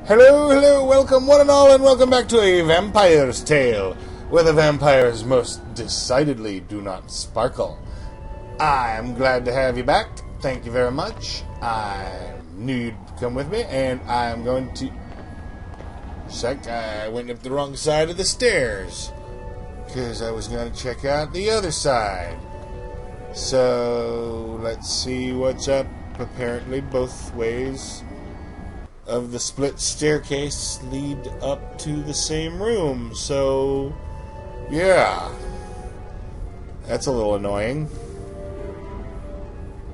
Hello, hello, welcome one and all, and welcome back to A Vampire's Tale, where the vampires most decidedly do not sparkle. I'm glad to have you back. Thank you very much. I knew you'd come with me, and I'm going to... I went up the wrong side of the stairs, because I was going to check out the other side. So, let's see what's up. Apparently both ways of the split staircase lead up to the same room, so yeah, that's a little annoying.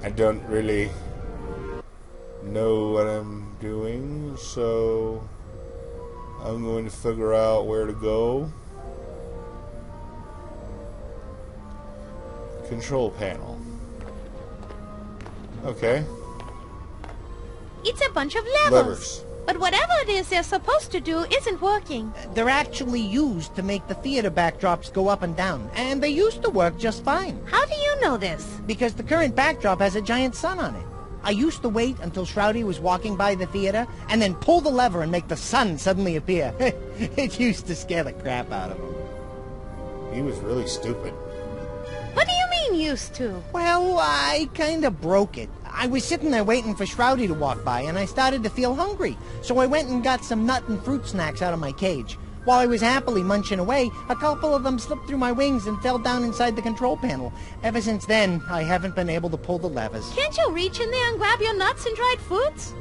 I don't really know what I'm doing, so I'm going to figure out where to go. Control panel. Okay. It's a bunch of levers. But whatever it is they're supposed to do isn't working. They're actually used to make the theater backdrops go up and down, and they used to work just fine. How do you know this? Because the current backdrop has a giant sun on it. I used to wait until Shroudy was walking by the theater, and then pull the lever and make the sun suddenly appear. It used to scare the crap out of him. He was really stupid. What do you mean, used to? Well, I kinda broke it. I was sitting there waiting for Shroudy to walk by, and I started to feel hungry. So I went and got some nut and fruit snacks out of my cage. While I was happily munching away, a couple of them slipped through my wings and fell down inside the control panel. Ever since then, I haven't been able to pull the levers. Can't you reach in there and grab your nuts and dried fruits?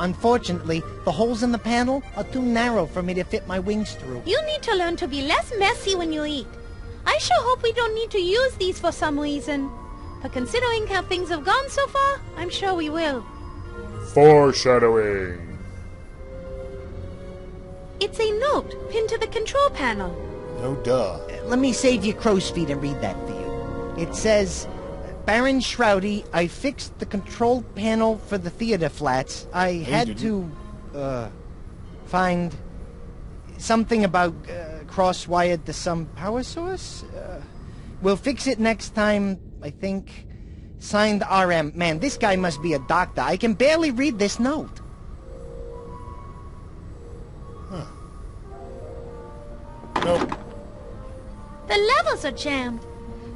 Unfortunately, the holes in the panel are too narrow for me to fit my wings through. You need to learn to be less messy when you eat. I sure hope we don't need to use these for some reason. But considering how things have gone so far, I'm sure we will. Foreshadowing. It's a note pinned to the control panel. No duh. Let me save your crow's feet and read that for you. It says, Baron Shroudy, I fixed the control panel for the theater flats. I had to find something about cross-wired to some power source. We'll fix it next time, I think. Signed RM. Man, this guy must be a doctor. I can barely read this note. Huh. Nope. The levers are jammed.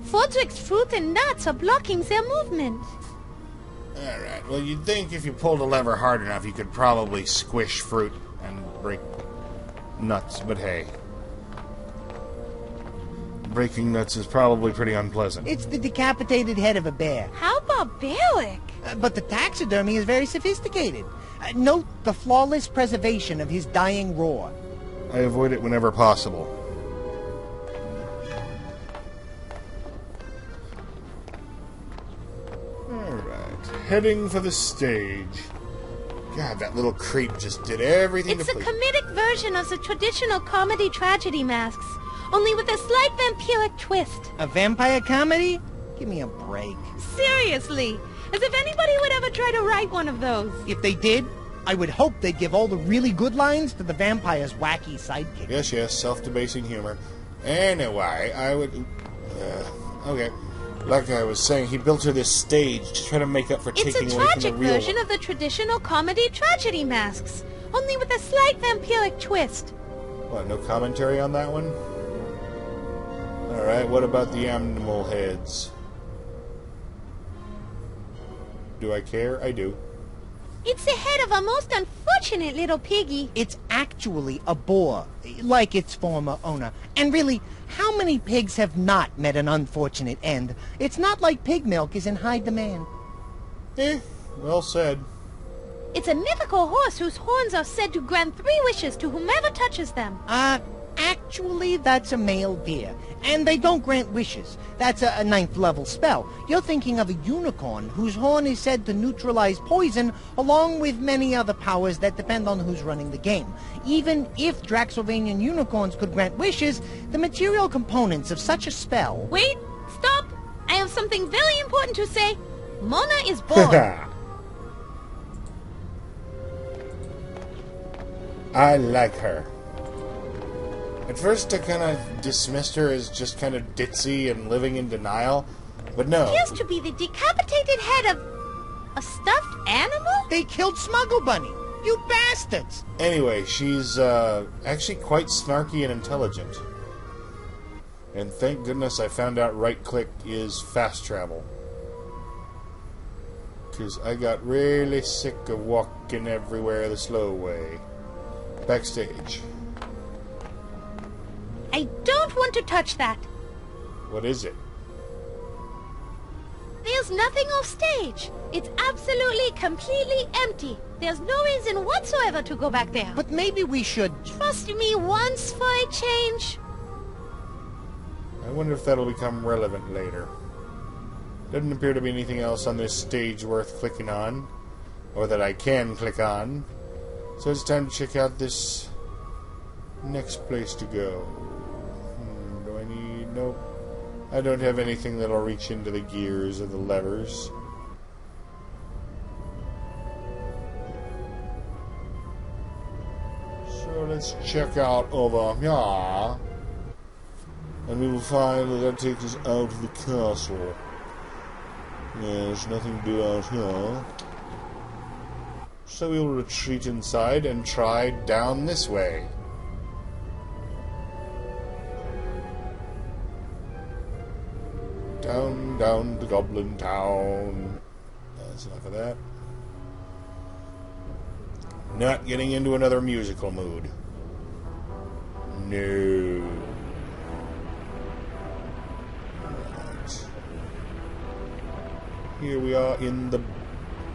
Fordrick's fruit and nuts are blocking their movement. Alright, well you'd think if you pulled a lever hard enough you could probably squish fruit and break nuts, but hey. Breaking nuts is probably pretty unpleasant. It's the decapitated head of a bear. How barbaric! But the taxidermy is very sophisticated. Note the flawless preservation of his dying roar. I avoid it whenever possible. Alright, heading for the stage. God, that little creep just did everything It's to a please. comedic version of the traditional comedy tragedy masks, only with a slight vampiric twist. A vampire comedy? Give me a break. Seriously, as if anybody would ever try to write one of those. If they did, I would hope they'd give all the really good lines to the vampire's wacky sidekick. Yes, yes, self-debasing humor. Anyway, I would... okay. Like I was saying, he built her this stage to try to make up for taking away from the real one. It's a tragic version of the traditional comedy tragedy masks, only with a slight vampiric twist. What, no commentary on that one? Alright, what about the animal heads? Do I care? I do. It's the head of a most unfortunate little piggy. It's actually a boar, like its former owner. And really, how many pigs have not met an unfortunate end? It's not like pig milk is in high demand. Well said. It's a mythical horse whose horns are said to grant 3 wishes to whomever touches them. Actually, that's a male deer. And they don't grant wishes. That's a 9th level spell. You're thinking of a unicorn, whose horn is said to neutralize poison, along with many other powers that depend on who's running the game. Even if Draxylvanian unicorns could grant wishes, the material components of such a spell... Wait, stop! I have something very important to say. Mona is bored. I like her. At first I kind of dismissed her as just kind of ditzy and living in denial, but no. Appears to be the decapitated head of a stuffed animal? They killed Smuggle Bunny. You bastards! Anyway, she's actually quite snarky and intelligent. And thank goodness I found out right-click is fast travel. Because I got really sick of walking everywhere the slow way. Backstage. I don't want to touch that. What is it? There's nothing off stage. It's absolutely, completely empty. There's no reason whatsoever to go back there. But maybe we should... Trust me once for a change. I wonder if that'll become relevant later. Doesn't appear to be anything else on this stage worth clicking on. Or that I can click on. So it's time to check out this next place to go. Do I need... Nope. I don't have anything that'll reach into the gears or the levers. So let's check out over here. And we will find that that takes us out of the castle. Yeah, there's nothing to do out here. So we will retreat inside and try down this way. Down to Goblin Town. That's enough of that. Not getting into another musical mood. No. Right. Here we are in the...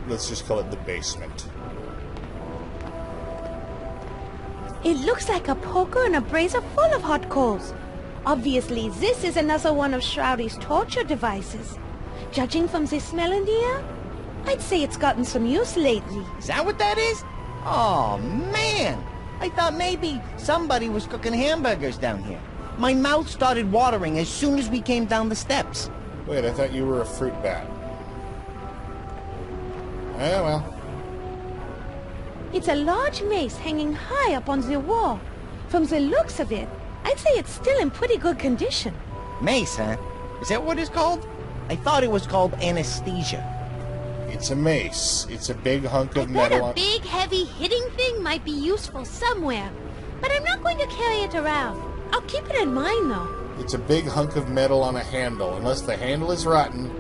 let's just call it the basement. It looks like a poker and a brazier full of hot coals. Obviously, this is another one of Shroudy's torture devices. Judging from the smell in the air, I'd say it's gotten some use lately. Is that what that is? Oh, man! I thought maybe somebody was cooking hamburgers down here. My mouth started watering as soon as we came down the steps. Wait, I thought you were a fruit bat. Ah, well. It's a large mace hanging high up on the wall. From the looks of it, I'd say it's still in pretty good condition. Mace, huh? Is that what it's called? I thought it was called anesthesia. It's a mace. It's a big hunk of I metal. thought a big, heavy, hitting thing might be useful somewhere. But I'm not going to carry it around. I'll keep it in mind, though. It's a big hunk of metal on a handle. Unless the handle is rotten,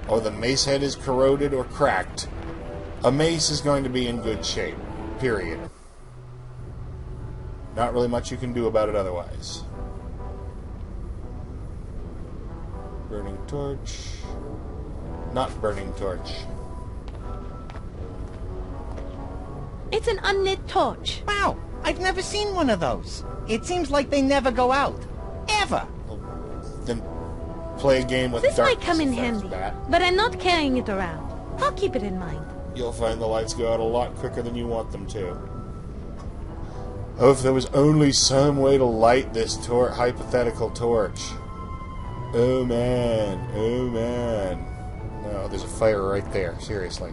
or the mace head is corroded or cracked, a mace is going to be in good shape. Period. Not really much you can do about it otherwise. Burning torch. Not burning torch. It's an unlit torch. Wow, I've never seen one of those. It seems like they never go out. Ever. Well, then play a game with This darkness might come in if that's handy, bad. but I'm not carrying it around. I'll keep it in mind. You'll find the lights go out a lot quicker than you want them to. Oh, if there was only some way to light this hypothetical torch. Oh man, oh man. No, there's a fire right there, seriously.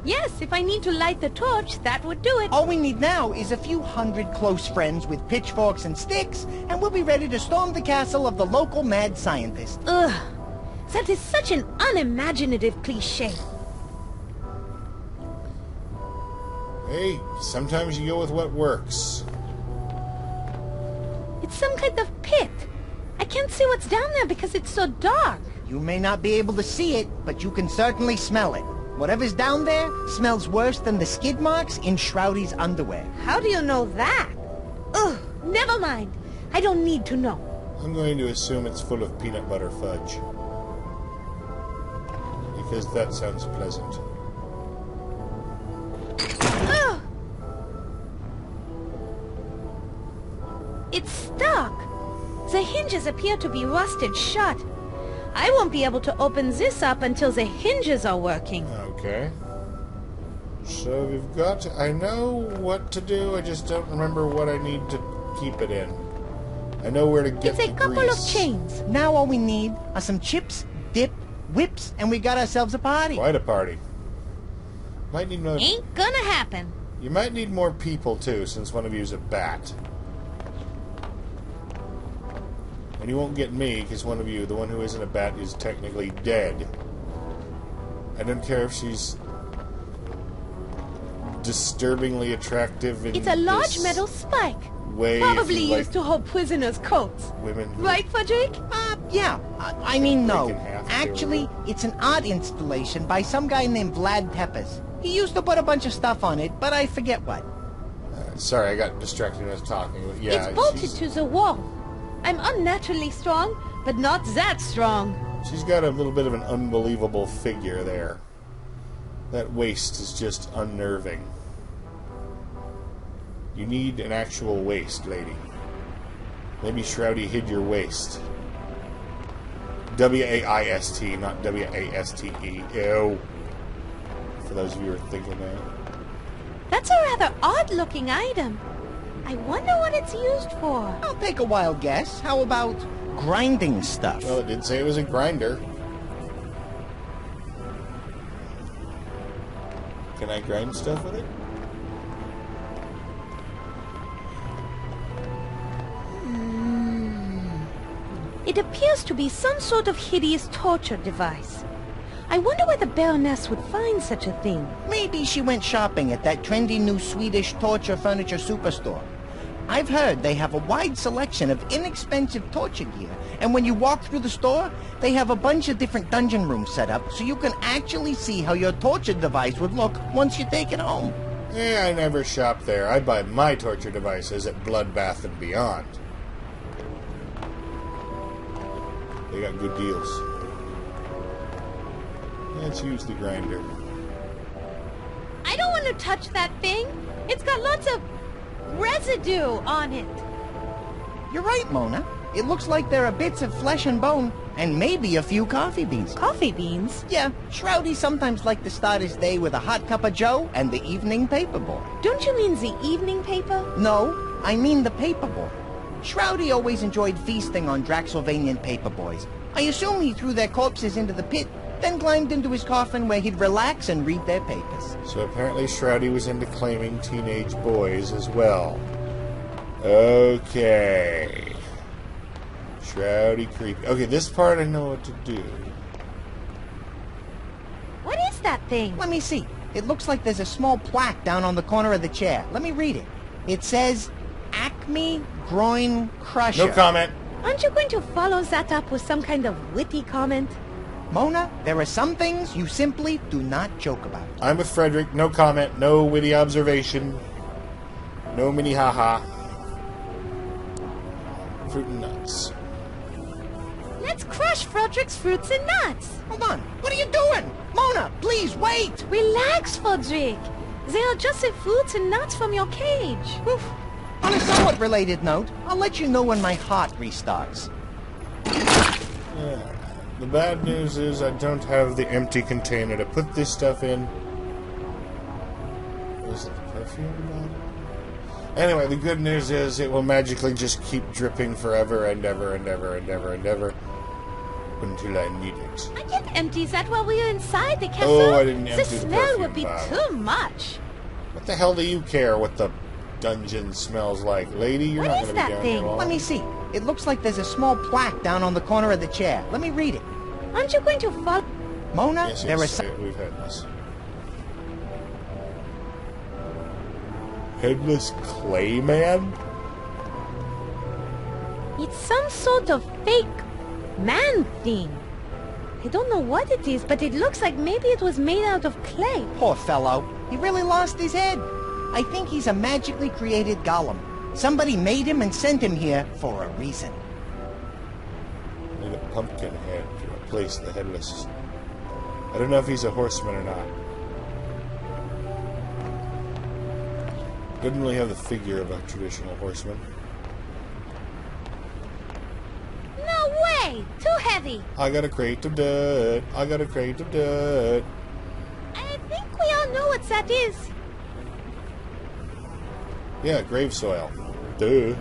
Yes, if I need to light the torch, that would do it. All we need now is a few hundred close friends with pitchforks and sticks, and we'll be ready to storm the castle of the local mad scientist. Ugh, that is such an unimaginative cliché. Hey, sometimes you go with what works. It's some kind of pit. I can't see what's down there because it's so dark. You may not be able to see it, but you can certainly smell it. Whatever's down there smells worse than the skid marks in Shroudy's underwear. How do you know that? Ugh, never mind. I don't need to know. I'm going to assume it's full of peanut butter fudge. Because that sounds pleasant. Ugh! It's stuck. The hinges appear to be rusted shut. I won't be able to open this up until the hinges are working. Okay. So we've got to, I know what to do, I just don't remember what I need to keep it in. I know where to get It's a the couple grease. of chains. Now all we need are some chips, dip, whips, and we got ourselves a party. Quite a party. Might need another... Ain't gonna happen. You might need more people, too, since one of you's a bat. And you won't get me, because one of you, the one who isn't a bat, is technically dead. I don't care if she's disturbingly attractive in It's a large this metal spike. way. Probably if you used like to hold prisoners' coats. women who Right, Frederick? Yeah. I mean, no. Break in half, Actually, it's an art installation by some guy named Vlad Tepes. He used to put a bunch of stuff on it, but I forget what. Sorry, I got distracted when I was talking. Yeah, It's bolted to the wall. I'm unnaturally strong, but not that strong. she's got a little bit of an unbelievable figure there. That waist is just unnerving. You need an actual waist, lady. Maybe Shroudy hid your waist. W-A-I-S-T, not W-A-S-T-E. Ew. For those of you who are thinking that. That's a rather odd-looking item. I wonder what it's used for. I'll take a wild guess. How about grinding stuff? Well, it did say it was a grinder. Can I grind stuff with it? It appears to be some sort of hideous torture device. I wonder where the Baroness would find such a thing. Maybe she went shopping at that trendy new Swedish torture furniture superstore. I've heard they have a wide selection of inexpensive torture gear, and when you walk through the store, they have a bunch of different dungeon rooms set up so you can actually see how your torture device would look once you take it home. Yeah, I never shop there. I buy my torture devices at Bloodbath and Beyond. They got good deals. Let's use the grinder. I don't want to touch that thing. It's got lots of residue on it. You're right, Mona. It looks like there are bits of flesh and bone, and maybe a few coffee beans. Coffee beans? Yeah, Shroudy sometimes liked to start his day with a hot cup of joe and the evening paperboy. Don't you mean the evening paper? No, I mean the paperboy. Shroudy always enjoyed feasting on Draxylvanian paperboys. I assume he threw their corpses into the pit, then climbed into his coffin where he'd relax and read their papers. So apparently Shroudy was into claiming teenage boys as well. Okay. Shroudy creepy. Okay, this part I know what to do. What is that thing? Let me see. It looks like there's a small plaque down on the corner of the chair. Let me read it. It says, Acme Groin Crusher. No comment. Aren't you going to follow that up with some kind of witty comment? Mona, there are some things you simply do not joke about. I'm with Frederick. No comment. No witty observation. No mini haha. Fruit and nuts. Let's crush Frederick's fruits and nuts. Hold on. What are you doing? Mona, please wait. Relax, Frederick. They are just the fruits and nuts from your cage. Oof. On a somewhat related note, I'll let you know when my heart restarts. Yeah. The bad news is I don't have the empty container to put this stuff in. Is it the perfume bottle? Anyway, the good news is it will magically just keep dripping forever and ever and ever and ever and ever until I need it. I can't empty that while we are inside the castle. Oh, I didn't empty the the smell perfume would be bottle. too much. What the hell do you care what the dungeon smells like? Lady, you're What not is going to be that down thing? here long. Let me see. It looks like there's a small plaque down on the corner of the chair. Let me read it. Aren't you going to follow? Mona, Yes, there are yes, some... we've had this. Headless Clay Man? It's some sort of fake man thing. I don't know what it is, but it looks like maybe it was made out of clay. Poor fellow. He really lost his head. I think he's a magically created golem. Somebody made him and sent him here for a reason. Need a pumpkin head to replace the headless. I don't know if he's a horseman or not. Doesn't really have the figure of a traditional horseman. No way! Too heavy. I got a crate of dirt. I got a crate of dirt. I think we all know what that is. Yeah, grave soil. Duh.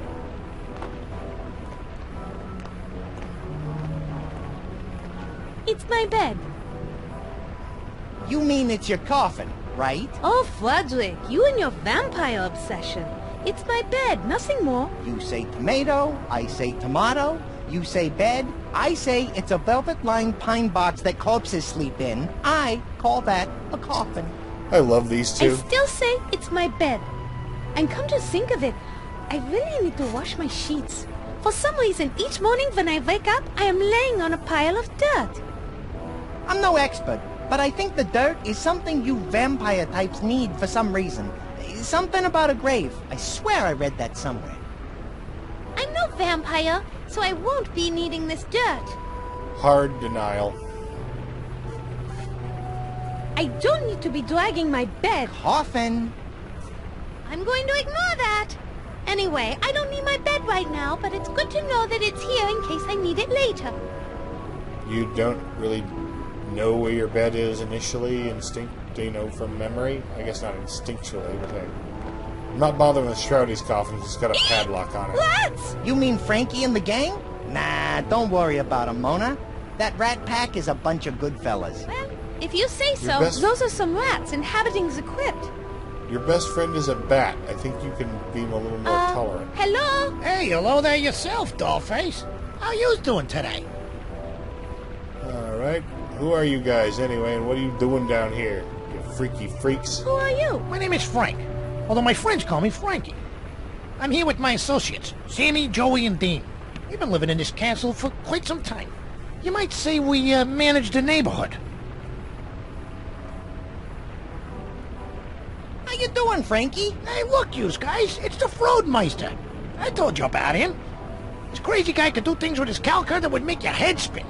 It's my bed. You mean it's your coffin, right? Oh, Frederick, you and your vampire obsession. It's my bed, nothing more. You say tomato, I say tomato. You say bed, I say it's a velvet-lined pine box that corpses sleep in. I call that a coffin. I love these I two. still say it's my bed. And come to think of it, I really need to wash my sheets. For some reason, each morning when I wake up, I am laying on a pile of dirt. I'm no expert, but I think the dirt is something you vampire types need for some reason. Something about a grave. I swear I read that somewhere. I'm no vampire, so I won't be needing this dirt. Hard denial. I don't need to be dragging my bed. Coffin. I'm going to ignore that. Anyway, I don't need my bed right now, but it's good to know that it's here in case I need it later. You don't really know where your bed is initially, from memory? I guess not instinctually, but I'm not bothering with Shroudy's coffin. It's got a padlock on it. Rats! You mean Frankie and the gang? Nah, don't worry about him, Mona. That rat pack is a bunch of good fellas. Well, if you say so, best- those are some rats inhabiting the crypt. Your best friend is a bat. I think you can be a little more tolerant. Hello? Hey, hello there yourself, dollface. How you doing today? Alright. Who are you guys anyway, and what are you doing down here? You freaky freaks. Who are you? My name is Frank, although my friends call me Frankie. I'm here with my associates, Sammy, Joey, and Dean. We've been living in this castle for quite some time. You might say we manage the neighborhood. How you doing, Frankie? Hey, look, you guys, it's the Froadmeister. I told you about him. This crazy guy could do things with his calculator that would make your head spin.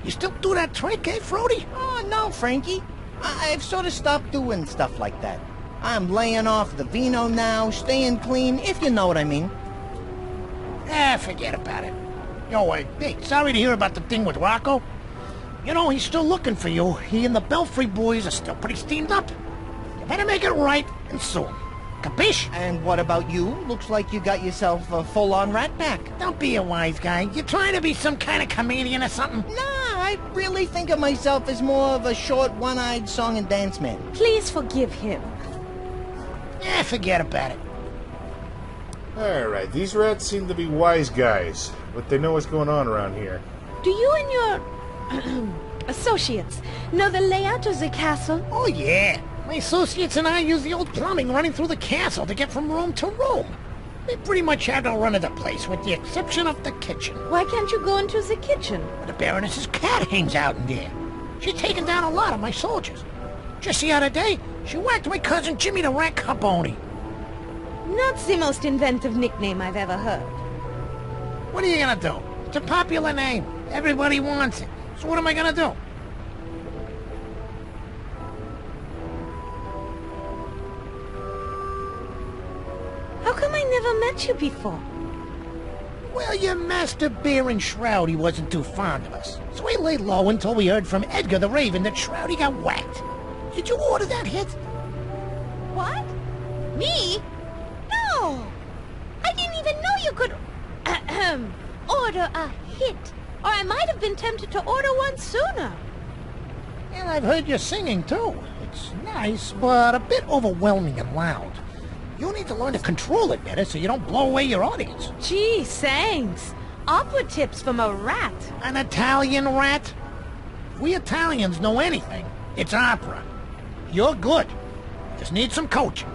You still do that trick, eh, Frody? Oh, no, Frankie. I've sort of stopped doing stuff like that. I'm laying off the vino now, staying clean, if you know what I mean. Forget about it. Yo, hey, sorry to hear about the thing with Rocco. You know, he's still looking for you. He and the Belfry boys are still pretty steamed up. You better make it right, and soon. Capiche? And what about you? Looks like you got yourself a full-on rat pack. Don't be a wise guy. You trying to be some kind of comedian or something? Nah, I really think of myself as more of a short, one-eyed song and dance man. Please forgive him. Forget about it. Alright, these rats seem to be wise guys, but they know what's going on around here. Do you and your associates know the layout of the castle? Oh, yeah. My associates and I use the old plumbing running through the castle to get from room to room. We pretty much have no run of the place, with the exception of the kitchen. Why can't you go into the kitchen? The Baroness's cat hangs out in there. She's taken down a lot of my soldiers. Just the other day, she whacked my cousin Jimmy the Rat Carboni. Not the most inventive nickname I've ever heard. What are you gonna do? It's a popular name. Everybody wants it. So what am I gonna do? How come I never met you before? Well, your master Baron Shroudy wasn't too fond of us. So we laid low until we heard from Edgar the Raven that Shroudy got whacked. Did you order that hit? What? Me? No! I didn't even know you could order a hit. Or I might have been tempted to order one sooner. And I've heard you singing, too. It's nice, but a bit overwhelming and loud. You need to learn to control it better so you don't blow away your audience. Gee, thanks. Opera tips from a rat. An Italian rat? If we Italians know anything, it's opera. You're good. Just need some coaching.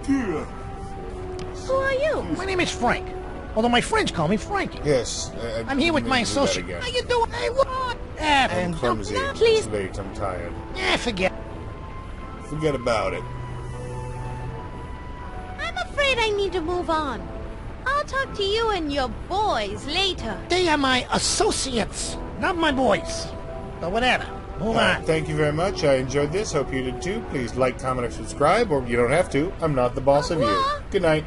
Who are you? My name is Frank, although my friends call me Frankie. Yes, I'm here with my associate. Again. How you doing? Hey, what? I'm clumsy. no, please. It's late. I'm tired. Forget. Forget about it. I'm afraid I need to move on. I'll talk to you and your boys later. They are my associates, not my boys. But whatever. Move on. Thank you very much. I enjoyed this. Hope you did too. Please like, comment, or subscribe, or you don't have to. I'm not the boss of you. Good night.